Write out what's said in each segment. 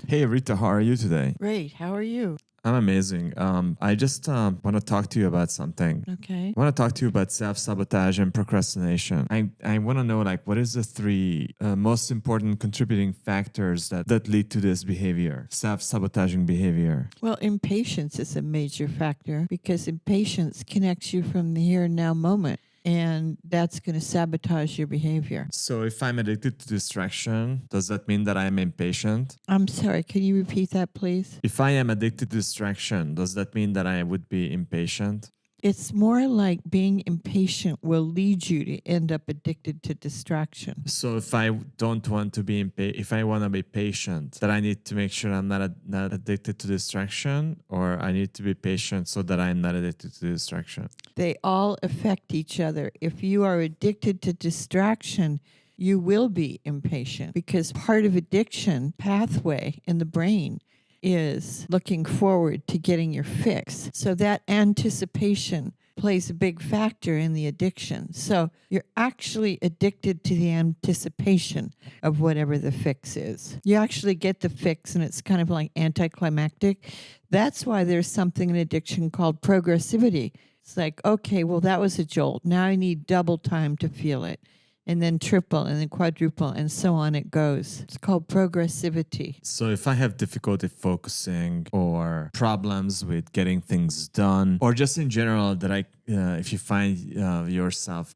Hey Rita, how are you today? Great. How are you? I'm amazing. I just want to talk to you about something. Okay. I want to talk to you about self-sabotage and procrastination. I want to know like what is the three most important contributing factors that lead to this behavior, self-sabotaging behavior. Well, impatience is a major factor because impatience connects you from the here and now moment, and that's going to sabotage your behavior. So if I'm addicted to distraction, does that mean that I'm impatient? I'm sorry, can you repeat that, please? If I am addicted to distraction, does that mean that I would be impatient? It's more like being impatient will lead you to end up addicted to distraction. So if I don't want to be if I want to be patient, that I need to make sure I'm not addicted to distraction, or I need to be patient so that I'm not addicted to distraction. They all affect each other. If you are addicted to distraction, you will be impatient because part of addiction pathway in the brain is looking forward to getting your fix. So that anticipation plays a big factor in the addiction. So you're actually addicted to the anticipation of whatever the fix is. You actually get the fix and it's kind of like anticlimactic. That's why there's something in addiction called progressivity. It's like, okay, well, that was a jolt. Now I need double time to feel it. And then triple and then quadruple and so on it goes. It's called progressivity. So if I have difficulty focusing or problems with getting things done, or just in general that if you find yourself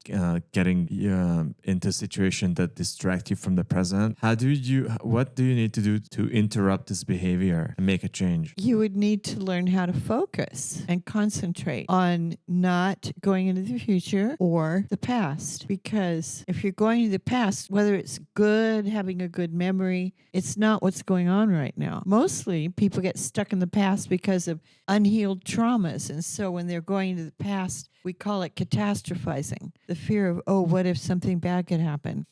getting into a situation that distract you from the present, what do you need to do to interrupt this behavior and make a change? You would need to learn how to focus and concentrate on not going into the future or the past. Because if you're going to the past, whether it's good, having a good memory, it's not what's going on right now. Mostly people get stuck in the past because of unhealed traumas. And so when they're going to the past, we call it catastrophizing, the fear of, oh, what if something bad could happen?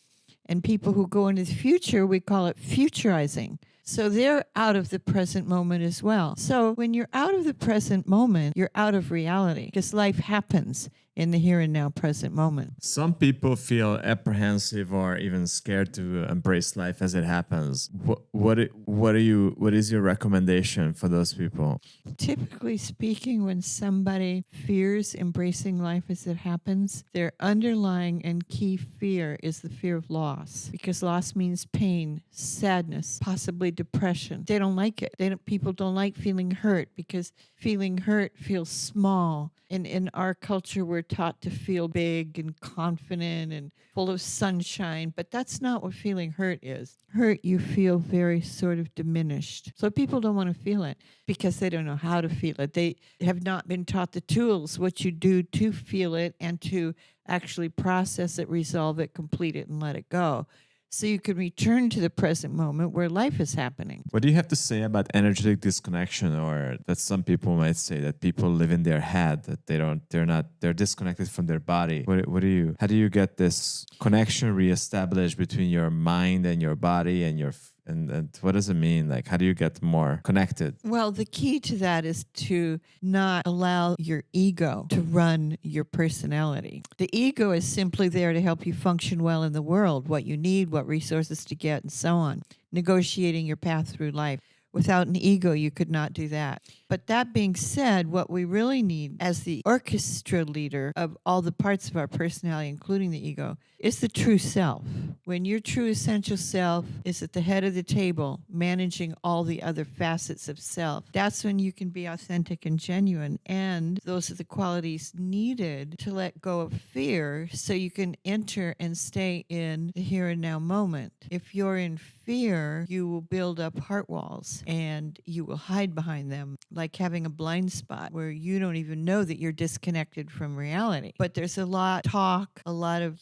And people who go into the future, we call it futurizing. So they're out of the present moment as well. So when you're out of the present moment, you're out of reality because life happens in the here and now present moment. Some people feel apprehensive or even scared to embrace life as it happens. What is your recommendation for those people? Typically speaking, when somebody fears embracing life as it happens, their underlying and key fear is the fear of loss, because loss means pain, sadness, possibly depression. They don't like it. People don't like feeling hurt because feeling hurt feels small. And in our culture, we're taught to feel big and confident and full of sunshine, but that's not what feeling hurt is. Hurt, you feel very sort of diminished. So people don't want to feel it because they don't know how to feel it. They have not been taught the tools, what you do to feel it and to actually process it, resolve it, complete it, and let it go. So you can return to the present moment where life is happening. What do you have to say about energetic disconnection, or that some people might say that people live in their head, that they're disconnected from their body? How do you get this connection reestablished between your mind and your body and and what does it mean? Like, how do you get more connected? Well, the key to that is to not allow your ego to run your personality. The ego is simply there to help you function well in the world, what you need, what resources to get, and so on, negotiating your path through life. Without an ego, you could not do that. But that being said, what we really need as the orchestra leader of all the parts of our personality, including the ego, is the true self. When your true essential self is at the head of the table, managing all the other facets of self, that's when you can be authentic and genuine. And those are the qualities needed to let go of fear so you can enter and stay in the here and now moment. If you're in fear, you will build up heart walls and you will hide behind them, like having a blind spot where you don't even know that you're disconnected from reality. But there's a lot of talk, a lot of,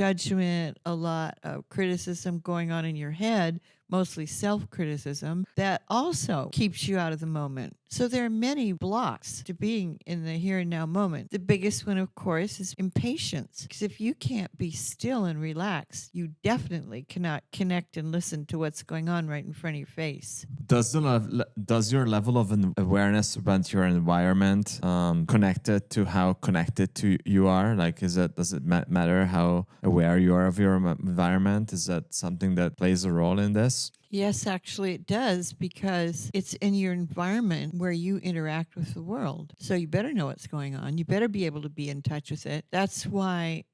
judgment, a lot of criticism going on in your head, mostly self-criticism, that also keeps you out of the moment. So there are many blocks to being in the here and now moment. The biggest one, of course, is impatience. Because if you can't be still and relax, you definitely cannot connect and listen to what's going on right in front of your face. Does your level of awareness about your environment connected to how connected to you are? Like, does it matter how aware you are of your environment? Is that something that plays a role in this? Yes, actually, it does because it's in your environment where you interact with the world. So you better know what's going on. You better be able to be in touch with it. That's why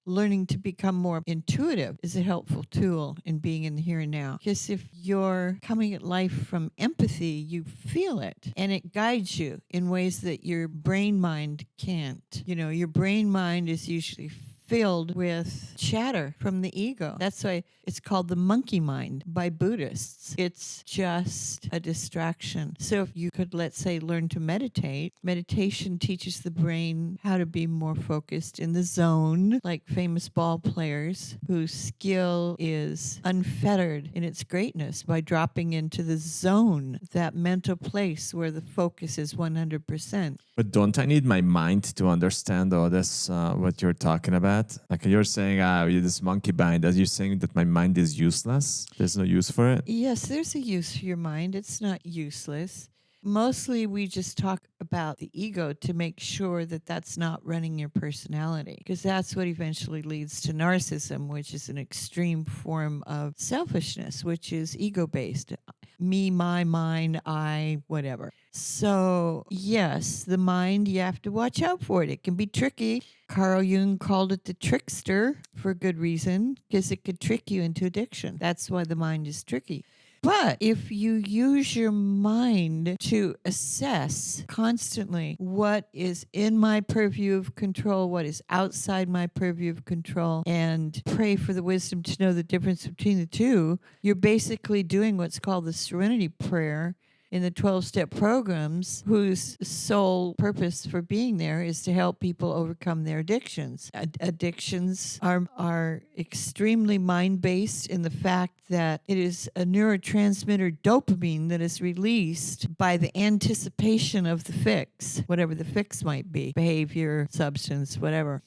learning to become more intuitive is a helpful tool in being in the here and now. Because if you're coming at life from empathy, you feel it and it guides you in ways that your brain mind can't. You know, your brain mind is usually filled with chatter from the ego. That's why it's called the monkey mind by Buddhists. It's just a distraction. So if you could, let's say, learn to meditate, meditation teaches the brain how to be more focused in the zone, like famous ball players whose skill is unfettered in its greatness by dropping into the zone, that mental place where the focus is 100%. But don't I need my mind to understand all this, what you're talking about? Like you're saying, this monkey mind, are you saying that my mind is useless? There's no use for it? Yes, there's a use for your mind. It's not useless. Mostly we just talk about the ego to make sure that that's not running your personality, because that's what eventually leads to narcissism, which is an extreme form of selfishness, which is ego-based. Me, my, mine, I, whatever. So, yes, the mind, you have to watch out for it. It can be tricky. Carl Jung called it the trickster for good reason, because it could trick you into addiction. That's why the mind is tricky. But if you use your mind to assess constantly what is in my purview of control, what is outside my purview of control, and pray for the wisdom to know the difference between the two, you're basically doing what's called the Serenity Prayer in the 12-step programs, whose sole purpose for being there is to help people overcome their addictions. Addictions are extremely mind-based in the fact that it is a neurotransmitter dopamine that is released by the anticipation of the fix, whatever the fix might be, behavior, substance, whatever.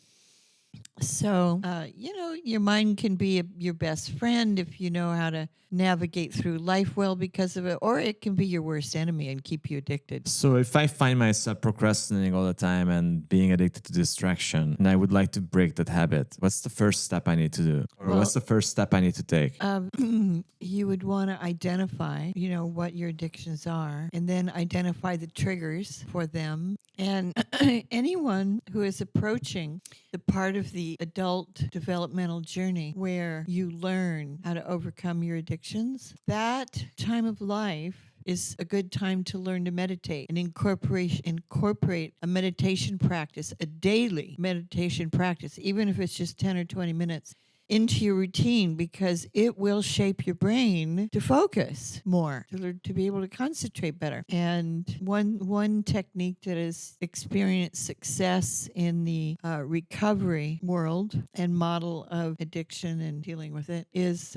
So, your mind can be your best friend if you know how to navigate through life well because of it, or it can be your worst enemy and keep you addicted. So if I find myself procrastinating all the time and being addicted to distraction, and I would like to break that habit, what's the first step I need to do? Or what's the first step I need to take? You would want to identify, what your addictions are, and then identify the triggers for them. And anyone who is approaching the part of the adult developmental journey where you learn how to overcome your addictions, that time of life is a good time to learn to meditate and incorporate a meditation practice, a daily meditation practice, even if it's just 10 or 20 minutes, into your routine, because it will shape your brain to focus more, to be able to concentrate better. And one technique that has experienced success in the recovery world and model of addiction and dealing with it is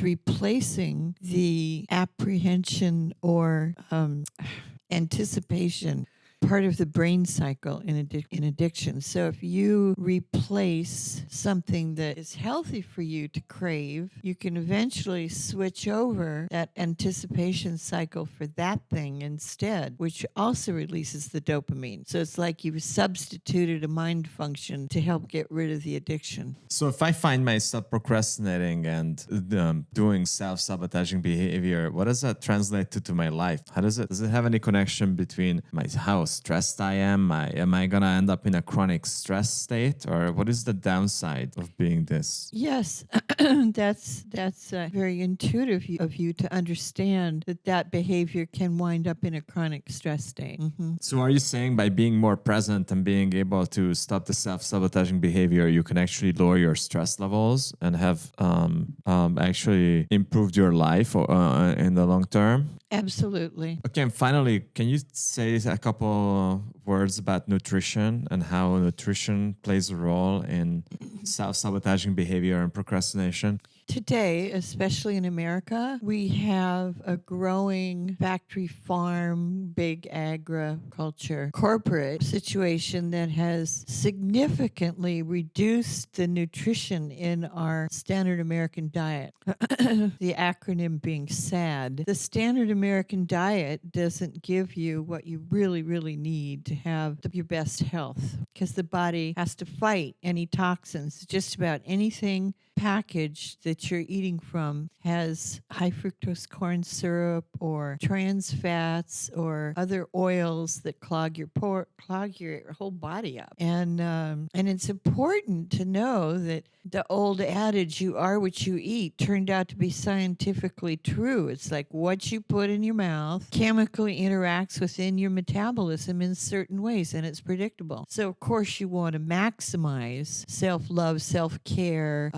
replacing the apprehension or anticipation part of the brain cycle in addiction. So if you replace something that is healthy for you to crave, you can eventually switch over that anticipation cycle for that thing instead, which also releases the dopamine. So it's like you've substituted a mind function to help get rid of the addiction. So if I find myself procrastinating and doing self-sabotaging behavior, what does that translate to my life? Does it have any connection between how stressed I am? Am I gonna end up in a chronic stress state, or what is the downside of being this? Yes, that's very intuitive of you to understand that behavior can wind up in a chronic stress state. Mm-hmm. So are you saying by being more present and being able to stop the self-sabotaging behavior, you can actually lower your stress levels and have actually improved your life in the long term? Absolutely. Okay, and finally, can you say a couple words about nutrition and how nutrition plays a role in self-sabotaging behavior and procrastination? Today, especially in America, we have a growing factory farm, big agriculture, corporate situation that has significantly reduced the nutrition in our standard American diet. The acronym being SAD. The standard American diet doesn't give you what you really need to have your best health, because the body has to fight any toxins. Just about anything packaged that you're eating from has high fructose corn syrup or trans fats or other oils that clog your whole body up. And it's important to know that the old adage, "You are what you eat," turned out to be scientifically true. It's like what you put in your mouth chemically interacts within your metabolism in certain ways, and it's predictable. So, of course, you want to maximize self-love, self-care,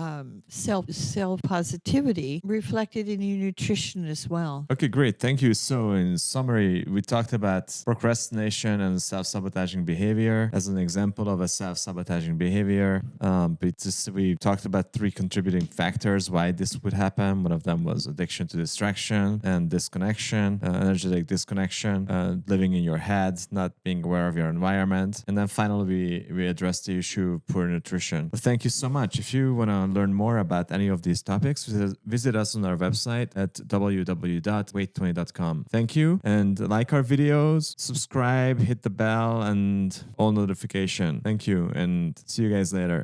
self-positivity reflected in your nutrition as well. Okay, great. Thank you. So in summary, we talked about procrastination and self-sabotaging behavior as an example of a self-sabotaging behavior. We talked about 3 contributing factors why this would happen. One of them was addiction to distraction and disconnection, energetic disconnection, living in your head, not being aware of your environment. And then finally, we addressed the issue of poor nutrition. Well, thank you so much. If you want to learn more about any of these topics, visit us on our website at www.weight20.com. Thank you, and like our videos, subscribe, hit the bell, and all notification. Thank you, and see you guys later.